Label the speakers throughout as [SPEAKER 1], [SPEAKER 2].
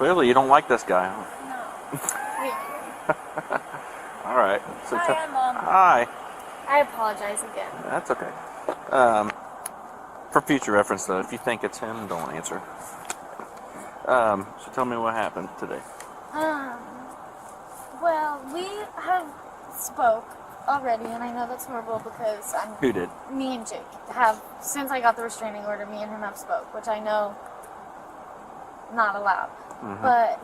[SPEAKER 1] Clearly, you don't like this guy.
[SPEAKER 2] No.
[SPEAKER 1] All right. So
[SPEAKER 2] Hi, Mom.
[SPEAKER 1] Hi.
[SPEAKER 2] I apologize again.
[SPEAKER 1] That's okay. For future reference, though, if you think it's him, don't answer. So tell me what happened today.
[SPEAKER 2] Well, we have spoke already, and I know that's horrible because
[SPEAKER 1] Who did?
[SPEAKER 2] me and Jake have, since I got the restraining order, me and him have spoke, which I know not allowed.
[SPEAKER 1] Mm-hmm.
[SPEAKER 2] But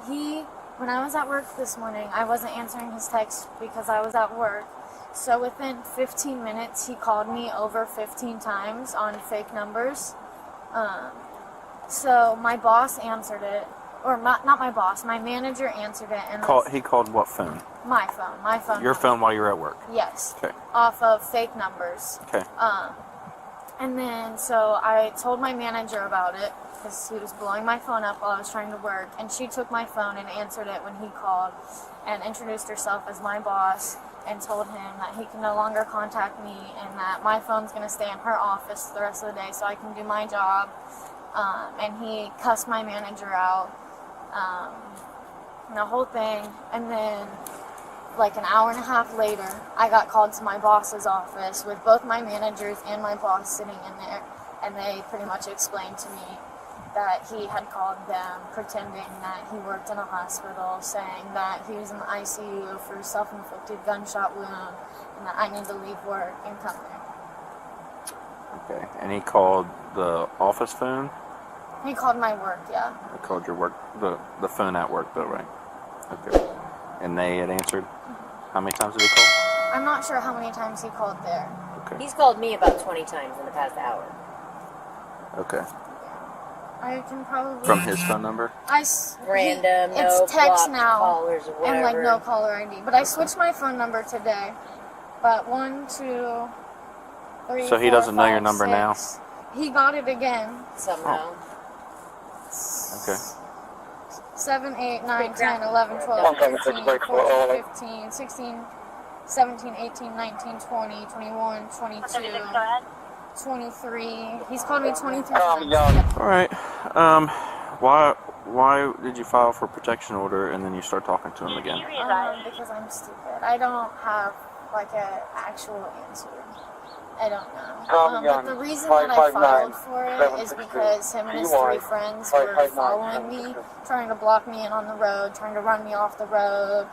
[SPEAKER 2] when I was at work this morning, I wasn't answering his text because I was at work. So within 15 minutes, he called me over 15 times on fake numbers. So my boss answered it, or not my boss, my manager answered it. And
[SPEAKER 1] He called what phone?
[SPEAKER 2] My phone.
[SPEAKER 1] Your phone while you were at work?
[SPEAKER 2] Yes.
[SPEAKER 1] Okay.
[SPEAKER 2] Off of fake numbers.
[SPEAKER 1] Okay.
[SPEAKER 2] And then, so I told my manager about it, because he was blowing my phone up while I was trying to work, and she took my phone and answered it when he called, and introduced herself as my boss, and told him that he can no longer contact me, and that my phone's going to stay in her office the rest of the day so I can do my job. And he cussed my manager out, and the whole thing. And then, like an hour and a half later, I got called to my boss's office with both my managers and my boss sitting in there, and they pretty much explained to me that he had called them pretending that he worked in a hospital, saying that he was in the ICU for a self-inflicted gunshot wound, and that I need to leave work and come there.
[SPEAKER 1] Okay. And he called the office phone?
[SPEAKER 2] He called my work, yeah.
[SPEAKER 1] He called your work, the phone at work, though, right? Okay. And they had answered? How many times did he call?
[SPEAKER 2] I'm not sure how many times he called there.
[SPEAKER 1] Okay.
[SPEAKER 3] He's called me about 20 times in the past hour.
[SPEAKER 1] Okay.
[SPEAKER 2] I can probably...
[SPEAKER 1] From his phone number?
[SPEAKER 3] Random,
[SPEAKER 2] it's text
[SPEAKER 3] blocked
[SPEAKER 2] now,
[SPEAKER 3] callers or
[SPEAKER 2] and
[SPEAKER 3] whatever.
[SPEAKER 2] like no caller ID. But I switched my phone number today. But 1, 2, 3,
[SPEAKER 1] So he
[SPEAKER 2] 4,
[SPEAKER 1] doesn't know your
[SPEAKER 2] 5,
[SPEAKER 1] number
[SPEAKER 2] 6.
[SPEAKER 1] now?
[SPEAKER 2] He got it again.
[SPEAKER 3] Somehow.
[SPEAKER 1] Okay.
[SPEAKER 2] 7, 8, 9, 10, 11, 12, 13, 14, 15, 16, 17, 18, 19, 20, 21, 22, 23. He's called me 23 times.
[SPEAKER 1] All right. Why did you file for protection order and then you start talking to him again?
[SPEAKER 2] Because I'm stupid. I don't have like an actual answer. I don't know. But the reason that I filed for it is because him and his 3 friends were following me, trying to block me in on the road, trying to run me off the road,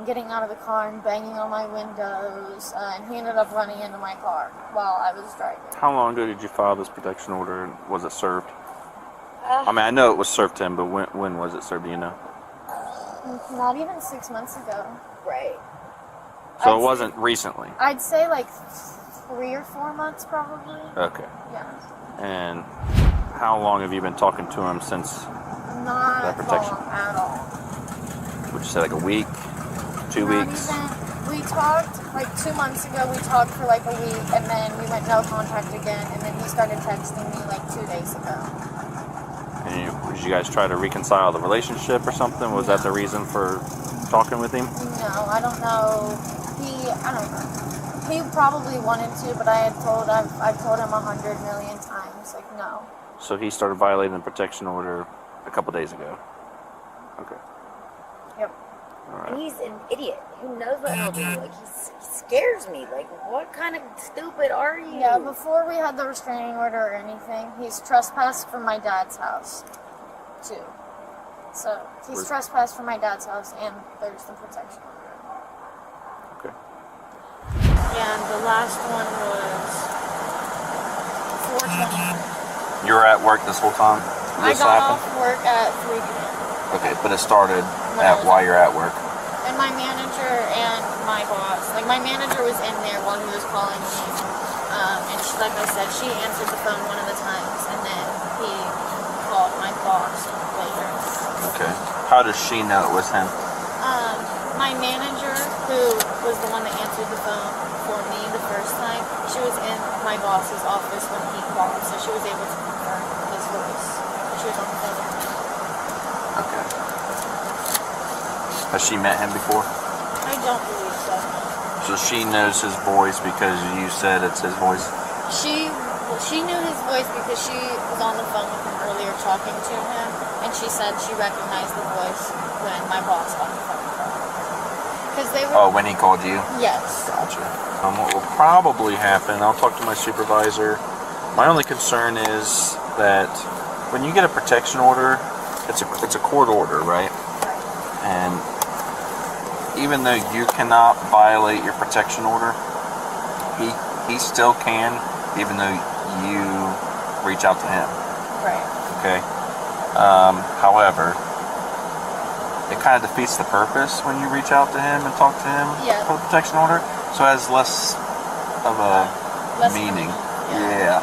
[SPEAKER 2] getting out of the car and banging on my windows, and he ended up running into my car while I was driving.
[SPEAKER 1] How long ago did you file this protection order and was it served? I mean, I know it was served to him, but when was it served, do you know?
[SPEAKER 2] Not even 6 months ago.
[SPEAKER 3] Right.
[SPEAKER 1] So it wasn't recently?
[SPEAKER 2] I'd say like 3 or 4 months probably.
[SPEAKER 1] Okay.
[SPEAKER 2] Yeah.
[SPEAKER 1] And how long have you been talking to him since
[SPEAKER 2] Not
[SPEAKER 1] that protection?
[SPEAKER 2] long at all.
[SPEAKER 1] Would you say like a week, 2
[SPEAKER 2] Not
[SPEAKER 1] weeks?
[SPEAKER 2] even. We talked like 2 months ago. We talked for like a week, and then we went no contact again. And then he started texting me like 2 days ago.
[SPEAKER 1] And did you guys try to reconcile the relationship or something? Was that the reason for talking with him?
[SPEAKER 2] No, I don't know. I don't know. He probably wanted to, but I've told him 100 million times, like no.
[SPEAKER 1] So he started violating the protection order a couple days ago. Okay.
[SPEAKER 2] Yep.
[SPEAKER 1] All right.
[SPEAKER 3] And he's an idiot. Who knows what he'll do? Like, he scares me. Like, what kind of stupid are you?
[SPEAKER 2] Yeah, before we had the restraining order or anything, he's trespassed from my dad's house, too. So, he's trespassed from my dad's house, and there's the protection order.
[SPEAKER 1] Okay.
[SPEAKER 2] And the last one was 4:20.
[SPEAKER 1] You were at work this whole time?
[SPEAKER 2] I got off work at 3 p.m.
[SPEAKER 1] Okay, but it started while you're at work.
[SPEAKER 2] And my manager and my boss, like my manager was in there while he was calling me. And she, like I said, she answered the phone one of the times, and then he called my boss later.
[SPEAKER 1] Okay. How does she know it was him?
[SPEAKER 2] My manager, who was the one that answered the phone for me the first time, she was in my boss's office when he called, so she was able to confirm his voice. She was on the phone with me.
[SPEAKER 1] Okay. Has she met him before?
[SPEAKER 2] I don't believe so.
[SPEAKER 1] So she knows his voice because you said it's his voice?
[SPEAKER 2] She knew his voice because she was on the phone with him earlier talking to him, and And she said she recognized the voice when my boss got the phone call. Because they were...
[SPEAKER 1] Oh, when he called you?
[SPEAKER 2] Yes.
[SPEAKER 1] Gotcha. What will probably happen, I'll talk to my supervisor. My only concern is that when you get a protection order, it's a court order, right? And even though you cannot violate your protection order, he still can, even though you reach out to him.
[SPEAKER 2] Right.
[SPEAKER 1] Okay. However, it kind of defeats the purpose when you reach out to him and talk to him for the protection order. So it has less of a meaning. Yeah.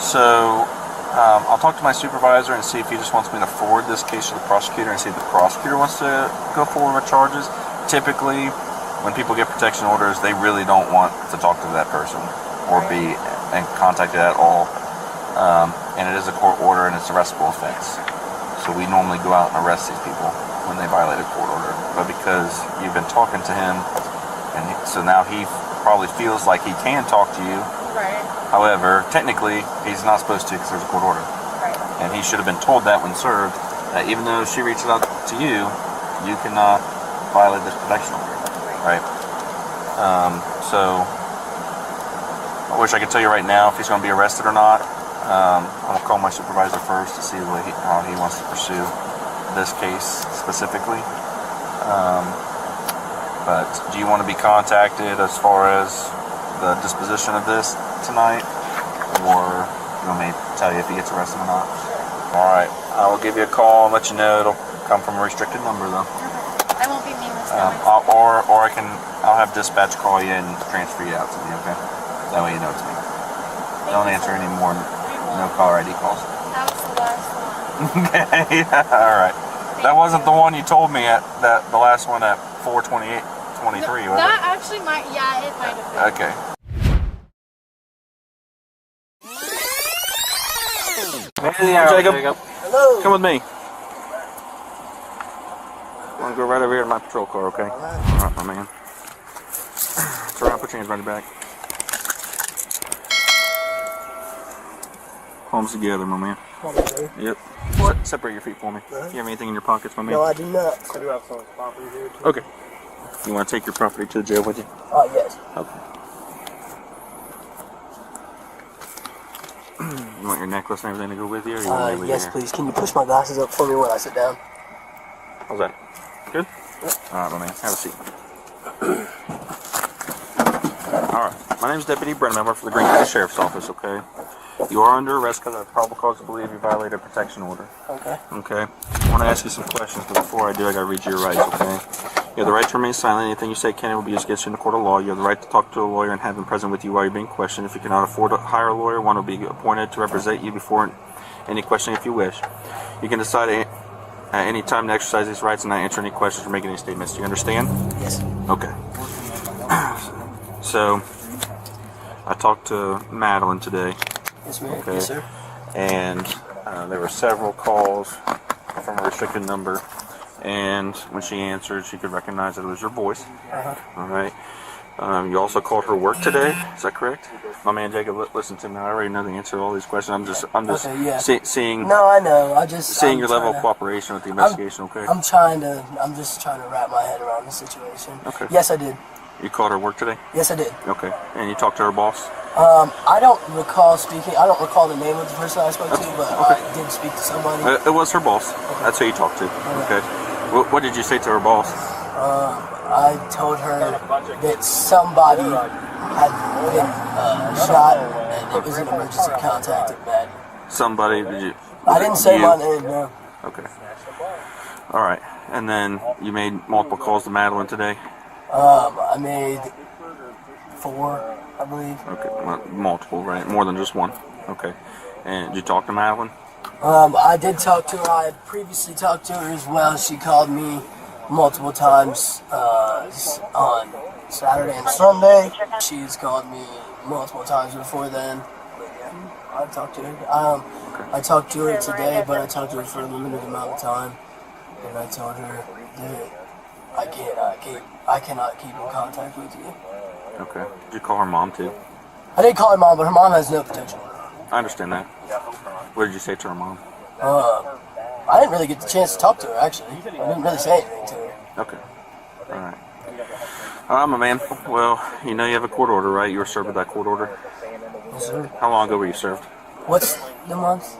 [SPEAKER 1] So I'll talk to my supervisor and see if he just wants me to forward this case to the prosecutor and see if the prosecutor wants to go forward with charges. Typically, when people get protection orders, they really don't want to talk to that person or be in contact at all. And it is a court order and it's arrestable offense. So we normally go out and arrest these people when they violate a court order. But because you've been talking to him, and so now he probably feels like he can talk to you.
[SPEAKER 2] Right.
[SPEAKER 1] However, technically, he's not supposed to because there's a court order.
[SPEAKER 2] Right.
[SPEAKER 1] And he should have been told that when served, that even though she reaches out to you, you cannot violate this protection order. Right? So, I wish I could tell you right now if he's going to be arrested or not. I'm going to call my supervisor first to see how he wants to pursue this case specifically. But do you want to be contacted as far as the disposition of this tonight? Or you want me to tell you if he gets arrested or not? Alright, I will give you a call and let you know. It'll come from a restricted number though.
[SPEAKER 2] I won't be mean this time.
[SPEAKER 1] I'll have dispatch call you and transfer you out to me, okay? That way you know it's me. Don't answer any more no caller ID calls.
[SPEAKER 2] That was the last one.
[SPEAKER 1] Okay, alright. That wasn't the one you told me at the last one at 4:28:23, was it?
[SPEAKER 2] That actually might, yeah, it might have been.
[SPEAKER 1] Okay. Jacob,
[SPEAKER 4] Hello.
[SPEAKER 1] come with me. I'm gonna go right over here to my patrol car, okay? Alright, my man. Turn around, put your hands behind your back. Palms together, my man. Yep. Separate your feet for me. You have anything in your pockets, my man?
[SPEAKER 4] No, I do not. I do have some property here too.
[SPEAKER 1] Okay. You want to take your property to the jail with you?
[SPEAKER 4] Oh, yes.
[SPEAKER 1] Okay. You want your necklace and everything to go with you? Or you want to leave
[SPEAKER 4] Yes,
[SPEAKER 1] here?
[SPEAKER 4] please. Can you push my glasses up for me when I sit down?
[SPEAKER 1] How's that? Good? Yep. Alright, my man. Have a seat. Alright. My name is Deputy Brennan. I work for the Green County Sheriff's Office, okay? You are under arrest because I have probable cause to believe you violated a protection order.
[SPEAKER 4] Okay.
[SPEAKER 1] Okay. I want to ask you some questions, but before I do, I got to read you your rights, okay? You have the right to remain silent. Anything you say can and will be used against you in the court of law. You have the right to talk to a lawyer and have him present with you while you're being questioned. If you cannot afford to hire a lawyer, one will be appointed to represent you before any question if you wish. You can decide at any time to exercise these rights and not answer any questions or make any statements. Do you understand?
[SPEAKER 4] Yes.
[SPEAKER 1] Okay. So, I talked to Madeline today.
[SPEAKER 4] Yes, ma'am.
[SPEAKER 1] Okay.
[SPEAKER 4] Yes, sir.
[SPEAKER 1] And there were several calls from a restricted number. And when she answered, she could recognize that it was your voice. All right. You also called her work today. Is that correct? My man Jacob, listen to me. I already know the answer to all these questions. I'm just
[SPEAKER 4] Okay, yeah.
[SPEAKER 1] seeing.
[SPEAKER 4] No, I know.
[SPEAKER 1] Seeing your level of cooperation with the investigation. Okay.
[SPEAKER 4] I'm just trying to wrap my head around the situation.
[SPEAKER 1] Okay.
[SPEAKER 4] Yes, I did.
[SPEAKER 1] You called her work today.
[SPEAKER 4] Yes, I did.
[SPEAKER 1] Okay. And you talked to her boss.
[SPEAKER 4] I don't recall speaking. I don't recall the name of the person I spoke to, but I did speak to somebody.
[SPEAKER 1] It was her boss. That's who you talked to. Okay. What did you say to her boss?
[SPEAKER 4] I told her that somebody had been shot and it was an emergency contact at Badge.
[SPEAKER 1] Somebody? Did you?
[SPEAKER 4] I didn't say my name, no.
[SPEAKER 1] Okay. All right. And then you made multiple calls to Madeline today?
[SPEAKER 4] I made 4, I believe.
[SPEAKER 1] Okay. Multiple, right? More than just one. Okay. And did you talk to Madeline?
[SPEAKER 4] I did talk to her. I had previously talked to her as well. She called me multiple times on Saturday and Sunday. She's called me multiple times before then. I talked to her. I talked to her today, but I talked to her for a limited amount of time, and I told her that I cannot keep in contact with you.
[SPEAKER 1] Okay. Did you call her mom too?
[SPEAKER 4] I did call her mom, but her mom has no protection.
[SPEAKER 1] I understand that. What did you say to her mom?
[SPEAKER 4] I didn't really get the chance to talk to her, actually. I didn't really say anything to her.
[SPEAKER 1] Okay. All right. All right, my man. Well, you know you have a court order, right? You were served with that court order?
[SPEAKER 4] Yes, sir.
[SPEAKER 1] How long ago were you served?
[SPEAKER 4] What's the month?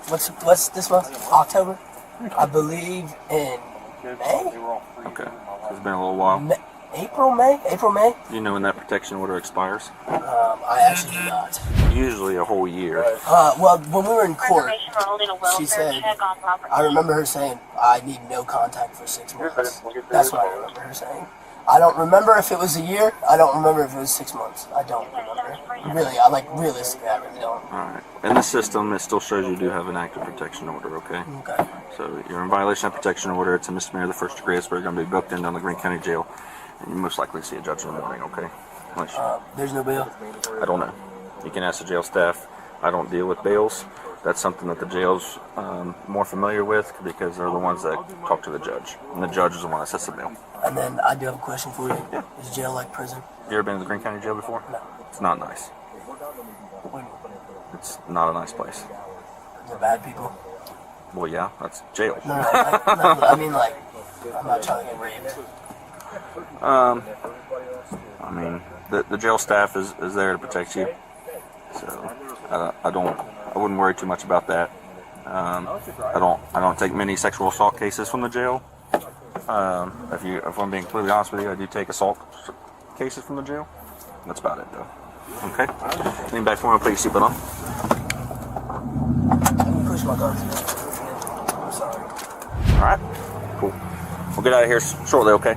[SPEAKER 4] What's this month? October? I believe in May?
[SPEAKER 1] Okay. It's been a little while.
[SPEAKER 4] April, May?
[SPEAKER 1] Do you know when that protection order expires?
[SPEAKER 4] I actually do not.
[SPEAKER 1] Usually a whole year.
[SPEAKER 4] Well, when we were in court, she said, I remember her saying, I need no contact for 6 months. That's what I remember her saying. I don't remember if it was a year. I don't remember if it was 6 months. I don't remember. Really, realistically, I really don't.
[SPEAKER 1] Alright. In the system, it still shows you do have an active protection order, okay?
[SPEAKER 4] Okay.
[SPEAKER 1] So you're in violation of protection order. It's a misdemeanor of the first degree. It's going to be booked in down the Greene County Jail. And you most likely see a judge in the morning, okay?
[SPEAKER 4] There's no bail?
[SPEAKER 1] I don't know. You can ask the jail staff. I don't deal with bails. That's something that the jail's more familiar with because they're the ones that talk to the judge. And the judge is the one that sets the bail.
[SPEAKER 4] And then I do have a question for you.
[SPEAKER 1] Yeah.
[SPEAKER 4] Is jail like prison?
[SPEAKER 1] You ever been to the Greene County Jail before?
[SPEAKER 4] No.
[SPEAKER 1] It's not nice. It's not a nice place.
[SPEAKER 4] Is there bad people?
[SPEAKER 1] Well, yeah, that's jail.
[SPEAKER 4] No, I mean, like, I'm not trying to get raped.
[SPEAKER 1] I mean, the jail staff is there to protect you. So I wouldn't worry too much about that. I don't take many sexual assault cases from the jail. If I'm being completely honest with you, I do take assault cases from the jail. That's about it, though. Okay. Lean back for me. Put your seatbelt on.
[SPEAKER 4] Let me push my guns. I'm sorry.
[SPEAKER 1] All right. Cool. We'll get out of here shortly. Okay.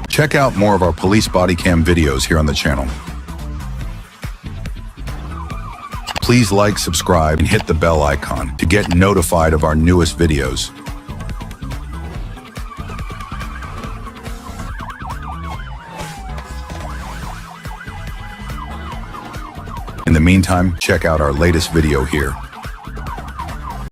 [SPEAKER 5] Check out more of our police body cam videos here on the channel. Please like, subscribe, and hit the bell icon to get notified of our newest videos. In the meantime, check out our latest video here.